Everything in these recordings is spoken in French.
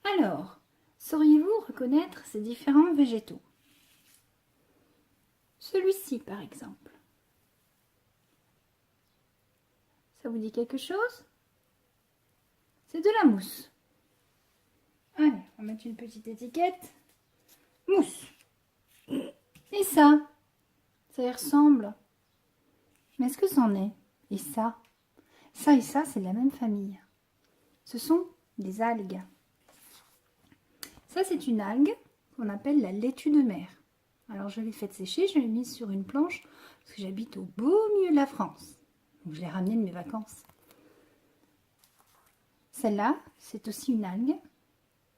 Alors, sauriez-vous reconnaître ces différents végétaux? Celui-ci, par exemple. Ça vous dit quelque chose? C'est de la mousse. Allez, on va mettre une petite étiquette. Mousse. Et ça y ressemble. Mais est-ce que c'en est? Et ça? Ça et ça, c'est de la même famille. Ce sont des algues. Ça, c'est une algue qu'on appelle la laitue de mer. Alors, je l'ai faite sécher, je l'ai mise sur une planche parce que j'habite au beau milieu de la France. Donc, je l'ai ramenée de mes vacances. Celle-là, c'est aussi une algue.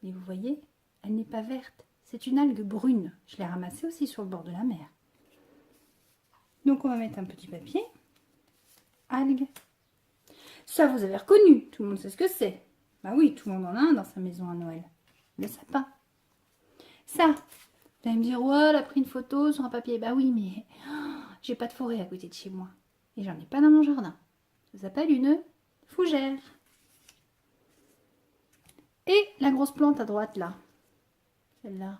Mais vous voyez, elle n'est pas verte. C'est une algue brune. Je l'ai ramassée aussi sur le bord de la mer. Donc, on va mettre un petit papier. Algue. Ça, vous avez reconnu. Tout le monde sait ce que c'est. Bah oui, tout le monde en a un dans sa maison à Noël. Le sapin. Ça, vous allez me dire, ouais, elle a pris une photo sur un papier. Bah oui, mais j'ai pas de forêt à côté de chez moi. Et j'en ai pas dans mon jardin. Ça s'appelle une fougère. Et la grosse plante à droite, là. Celle-là.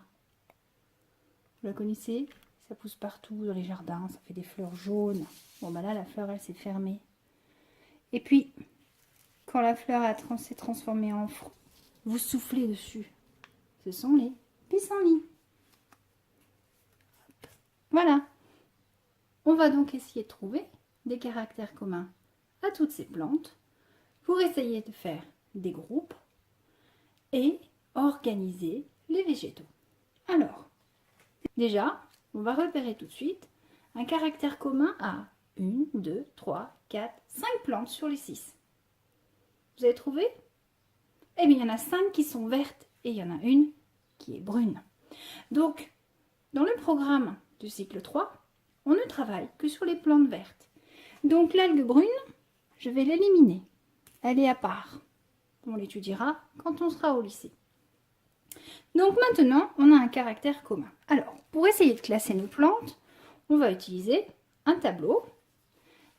Vous la connaissez? Ça pousse partout dans les jardins. Ça fait des fleurs jaunes. Bon, bah là, la fleur, elle s'est fermée. Et puis, quand la fleur s'est transformée en fruit, vous soufflez dessus. Ce sont les pissenlits. Voilà. On va donc essayer de trouver des caractères communs à toutes ces plantes pour essayer de faire des groupes et organiser les végétaux. Alors, déjà, on va repérer tout de suite un caractère commun à 1, 2, 3, 4, 5 plantes sur les 6. Vous avez trouvé? Eh bien, il y en a 5 qui sont vertes et il y en a une qui est brune. Donc, dans le programme du cycle 3, on ne travaille que sur les plantes vertes. Donc, l'algue brune, je vais l'éliminer. Elle est à part. On l'étudiera quand on sera au lycée. Donc maintenant, on a un caractère commun. Alors, pour essayer de classer nos plantes, on va utiliser un tableau.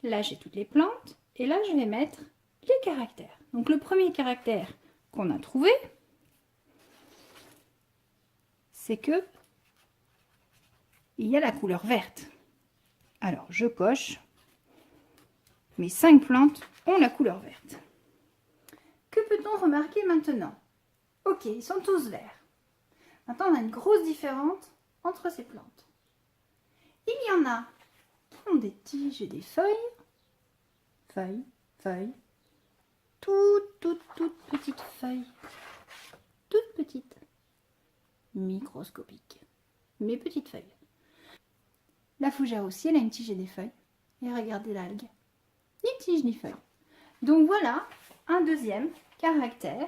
Là, j'ai toutes les plantes. Et là, je vais mettre les caractères. Donc, le premier caractère qu'on a trouvé, c'est que il y a la couleur verte. Alors, je coche. Mes 5 plantes ont la couleur verte. Que peut-on remarquer maintenant? Ok, ils sont tous verts. Maintenant, on a une grosse différence entre ces plantes. Il y en a qui ont des tiges et des feuilles. Feuilles, feuilles. Toutes petites feuilles. Toutes petites. Microscopiques. Mais petites feuilles. La fougère aussi, elle a une tige et des feuilles. Et regardez l'algue. Ni tige ni feuille. Donc voilà un deuxième caractère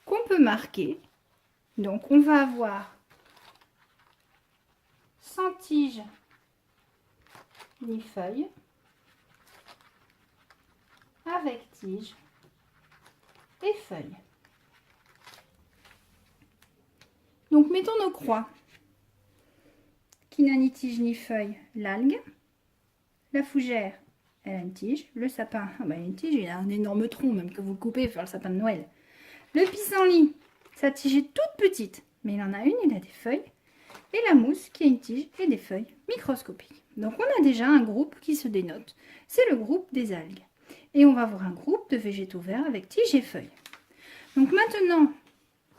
qu'on peut marquer. Donc on va avoir sans tige ni feuille, avec tige et feuille. Donc mettons nos croix. Qui n'a ni tige ni feuille, l'algue. La fougère, elle a une tige. Le sapin, il a une tige, il a un énorme tronc, même que vous le coupez pour faire le sapin de Noël. Le pissenlit, sa tige est toute petite, mais il en a une, il a des feuilles. Et la mousse qui a une tige et des feuilles microscopiques. Donc on a déjà un groupe qui se dénote. C'est le groupe des algues. Et on va avoir un groupe de végétaux verts avec tige et feuilles. Donc maintenant,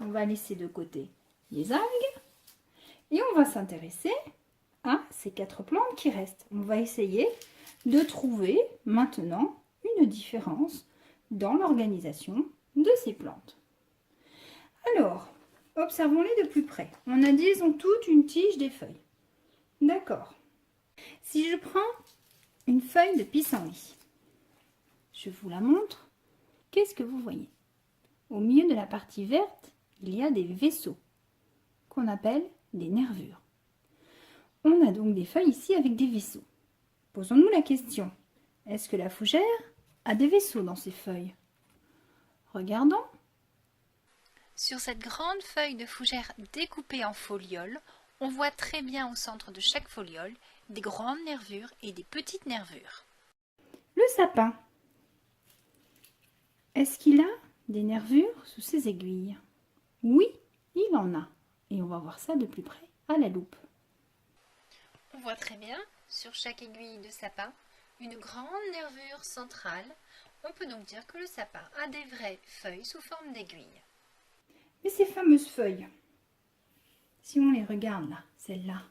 on va laisser de côté les algues. Et on va s'intéresser à ces 4 plantes qui restent. On va essayer de trouver maintenant une différence dans l'organisation de ces plantes. Alors, observons-les de plus près. On a dit qu'elles ont toutes une tige des feuilles. D'accord. Si je prends une feuille de pissenlit, je vous la montre. Qu'est-ce que vous voyez? Au milieu de la partie verte, il y a des vaisseaux qu'on appelle des nervures. On a donc des feuilles ici avec des vaisseaux. Posons-nous la question. Est-ce que la fougère a des vaisseaux dans ses feuilles? Regardons. Sur cette grande feuille de fougère découpée en folioles, on voit très bien au centre de chaque foliole des grandes nervures et des petites nervures. Le sapin. Est-ce qu'il a des nervures sous ses aiguilles? Oui, il en a. Et on va voir ça de plus près à la loupe. On voit très bien, sur chaque aiguille de sapin, une grande nervure centrale. On peut donc dire que le sapin a des vraies feuilles sous forme d'aiguille. Mais ces fameuses feuilles, si on les regarde là, celles-là,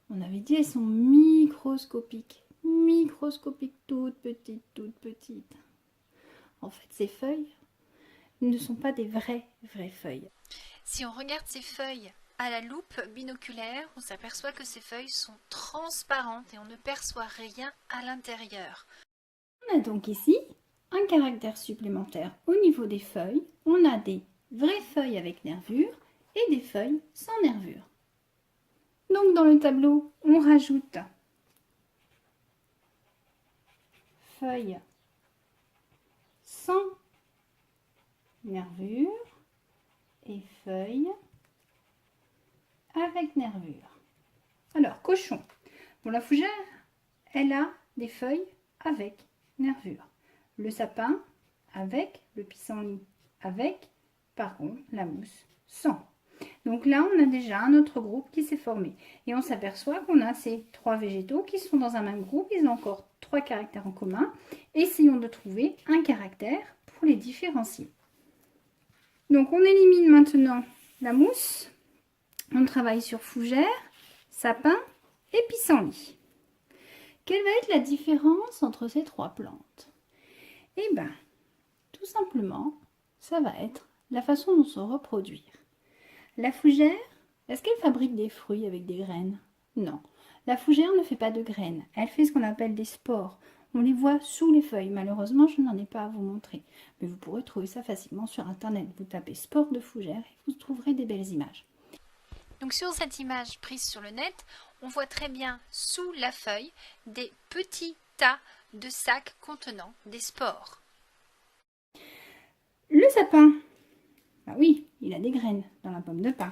on avait dit elles sont microscopiques. Microscopiques, toutes petites. En fait, ces feuilles ne sont pas des vraies feuilles. Si on regarde ces feuilles à la loupe binoculaire, on s'aperçoit que ces feuilles sont transparentes et on ne perçoit rien à l'intérieur. On a donc ici un caractère supplémentaire au niveau des feuilles. On a des vraies feuilles avec nervure et des feuilles sans nervure. Donc dans le tableau, on rajoute feuilles sans nervure et feuilles avec nervure. Alors, cochon. Bon, la fougère, elle a des feuilles avec nervure. Le sapin avec, le pissenlit avec, par contre, la mousse sans. Donc là, on a déjà un autre groupe qui s'est formé. Et on s'aperçoit qu'on a ces trois végétaux qui sont dans un même groupe. Ils ont encore trois caractères en commun. Essayons de trouver un caractère pour les différencier. Donc, on élimine maintenant la mousse. On travaille sur fougère, sapin et pissenlit. Quelle va être la différence entre ces trois plantes? Eh bien, tout simplement, ça va être la façon dont se reproduire. La fougère, est-ce qu'elle fabrique des fruits avec des graines? Non. La fougère ne fait pas de graines. Elle fait ce qu'on appelle des spores. On les voit sous les feuilles. Malheureusement, je n'en ai pas à vous montrer. Mais vous pourrez trouver ça facilement sur Internet. Vous tapez spores de fougère et vous trouverez des belles images. Donc sur cette image prise sur le net, on voit très bien sous la feuille des petits tas de sacs contenant des spores. Le sapin, bah oui, il a des graines dans la pomme de pin.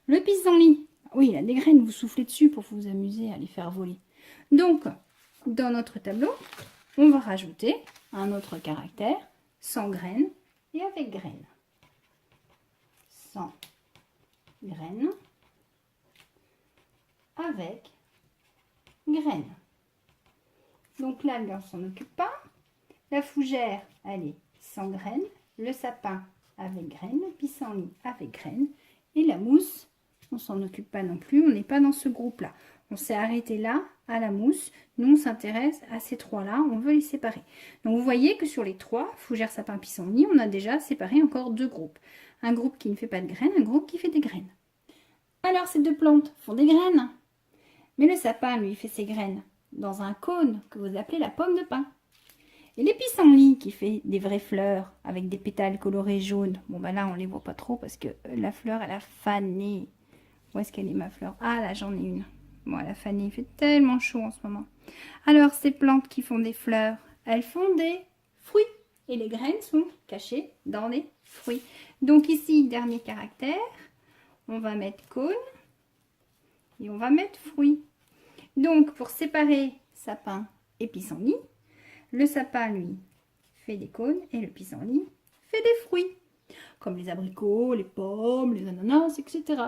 Le pissenlit, bah oui, il a des graines, vous soufflez dessus pour vous amuser à les faire voler. Donc, dans notre tableau, on va rajouter un autre caractère, sans graines et avec graines. Sans graines, avec graines. Donc l'algue, on ne s'en occupe pas. La fougère, elle est sans graines. Le sapin avec graines. Le pissenlit avec graines. Et la mousse, on ne s'en occupe pas non plus. On n'est pas dans ce groupe-là. On s'est arrêté là, à la mousse. Nous, on s'intéresse à ces trois-là. On veut les séparer. Donc vous voyez que sur les trois, fougère, sapin, pissenlit, on a déjà séparé encore deux groupes. Un groupe qui ne fait pas de graines, un groupe qui fait des graines. Alors ces deux plantes font des graines. Mais le sapin, lui, fait ses graines dans un cône que vous appelez la pomme de pin. Et les pissenlits qui fait des vraies fleurs avec des pétales colorés jaunes. Bon, ben là, on ne les voit pas trop parce que la fleur, elle a fané. Où est-ce qu'elle est ma fleur? Ah, là, j'en ai une. Bon, elle a fané. Il fait tellement chaud en ce moment. Alors, ces plantes qui font des fleurs, elles font des fruits. Et les graines sont cachées dans les fruits. Donc ici, dernier caractère, on va mettre cône et on va mettre fruit. Donc, pour séparer sapin et pissenlit, le sapin, lui, fait des cônes et le pissenlit fait des fruits, comme les abricots, les pommes, les ananas, etc.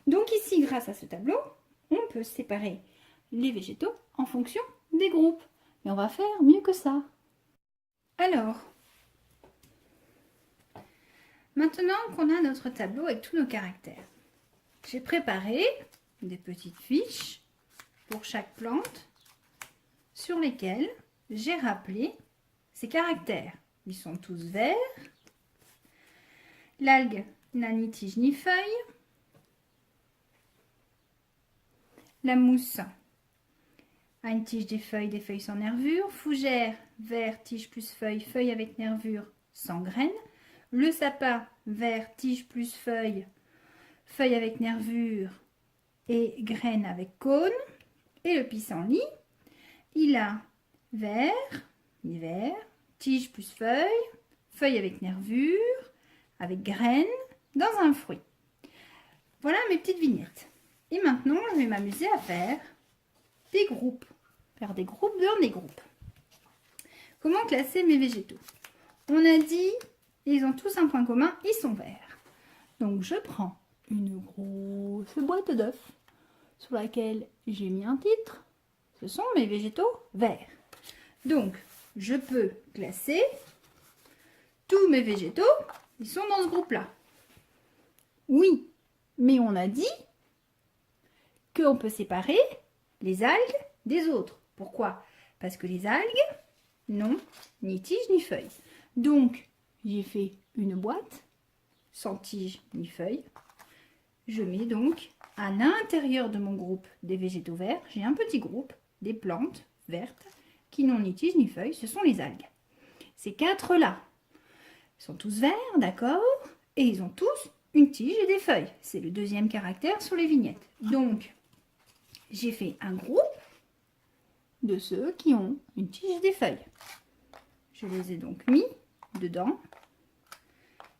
Donc ici, grâce à ce tableau, on peut séparer les végétaux en fonction des groupes. Mais on va faire mieux que ça. Alors, maintenant qu'on a notre tableau avec tous nos caractères, j'ai préparé des petites fiches pour chaque plante sur lesquelles j'ai rappelé ces caractères. Ils sont tous verts. L'algue n'a ni tige ni feuille. La mousse a une tige, des feuilles sans nervure. Fougère, vert, tige plus feuille, feuille avec nervure, sans graines. Le sapin, vert, tige plus feuille, feuille avec nervure et graines avec cône. Et le pissenlit, il a vert, tige plus feuille, feuille avec nervure, avec graines, dans un fruit. Voilà mes petites vignettes. Et maintenant, je vais m'amuser à faire des groupes. Faire des groupes dans des groupes. Comment classer mes végétaux? On a dit, ils ont tous un point commun, ils sont verts. Donc je prends une grosse boîte d'œufs sur laquelle j'ai mis un titre. Ce sont mes végétaux verts. Donc je peux classer tous mes végétaux, ils sont dans ce groupe-là. Oui, mais on a dit qu'on peut séparer les algues des autres. Pourquoi? Parce que les algues n'ont ni tige ni feuille. Donc, j'ai fait une boîte sans tige ni feuille. Je mets donc à l'intérieur de mon groupe des végétaux verts, j'ai un petit groupe des plantes vertes qui n'ont ni tige ni feuille, ce sont les algues. Ces quatre-là sont tous verts, d'accord? Et ils ont tous une tige et des feuilles. C'est le deuxième caractère sur les vignettes. Donc, j'ai fait un groupe de ceux qui ont une tige et des feuilles. Je les ai donc mis dedans.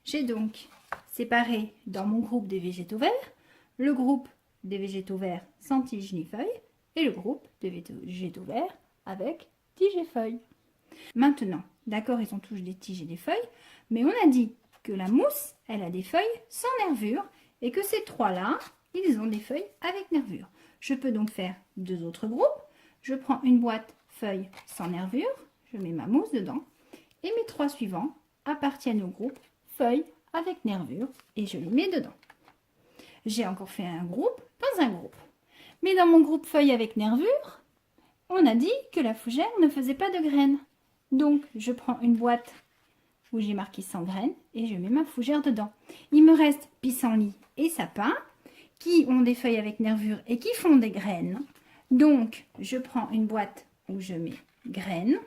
J'ai donc séparé dans mon groupe des végétaux verts, le groupe des végétaux verts sans tige ni feuille et le groupe des végétaux verts avec tige et feuilles. Maintenant, d'accord, ils ont tous des tiges et des feuilles, mais on a dit que la mousse, elle a des feuilles sans nervure et que ces trois-là, ils ont des feuilles avec nervure. Je peux donc faire deux autres groupes. Je prends une boîte feuilles sans nervure, je mets ma mousse dedans et mes trois suivants appartiennent au groupe feuilles avec nervure et je les mets dedans. J'ai encore fait un groupe dans un groupe. Mais dans mon groupe feuilles avec nervure, on a dit que la fougère ne faisait pas de graines. Donc, je prends une boîte où j'ai marqué sans graines et je mets ma fougère dedans. Il me reste pissenlit et sapin qui ont des feuilles avec nervure et qui font des graines. Donc, je prends une boîte où je mets graines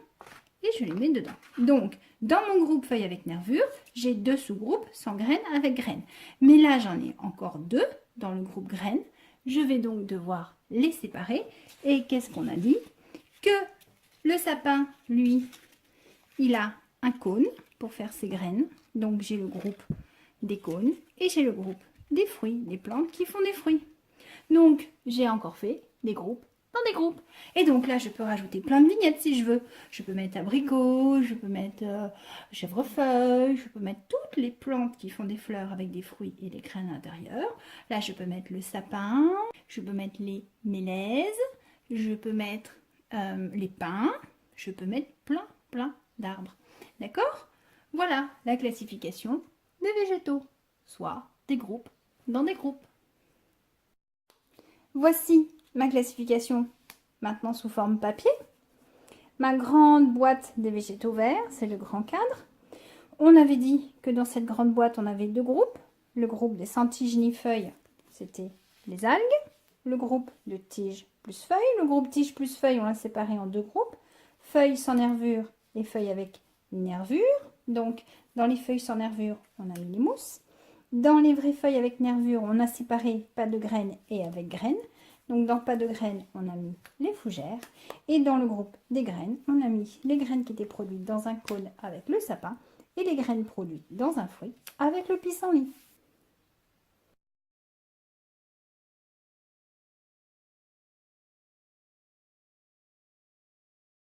et je les mets dedans. Donc, dans mon groupe feuilles avec nervure, j'ai deux sous-groupes sans graines avec graines. Mais là, j'en ai encore deux dans le groupe graines. Je vais donc devoir les séparer. Et qu'est-ce qu'on a dit? Que le sapin, lui, il a un cône pour faire ses graines. Donc, j'ai le groupe des cônes et j'ai le groupe des fruits, des plantes qui font des fruits. Donc, j'ai encore fait des groupes dans des groupes. Et donc là, je peux rajouter plein de vignettes si je veux. Je peux mettre abricot, je peux mettre chèvrefeuille, je peux mettre toutes les plantes qui font des fleurs avec des fruits et des graines à l'intérieur. Là, je peux mettre le sapin, je peux mettre les mélèzes, je peux mettre les pins, je peux mettre plein d'arbres. D'accord? Voilà la classification des végétaux, soit des groupes dans des groupes. Voici ma classification maintenant sous forme papier. Ma grande boîte des végétaux verts, c'est le grand cadre. On avait dit que dans cette grande boîte, on avait deux groupes. Le groupe des sans tiges ni feuilles, c'était les algues. Le groupe de tiges plus feuilles. Le groupe tiges plus feuilles, on l'a séparé en deux groupes. Feuilles sans nervure et feuilles avec nervure. Donc, dans les feuilles sans nervure, on a mis les mousses. Dans les vraies feuilles avec nervure, on a séparé pas de graines et avec graines. Donc, dans pas de graines, on a mis les fougères. Et dans le groupe des graines, on a mis les graines qui étaient produites dans un cône avec le sapin et les graines produites dans un fruit avec le pissenlit.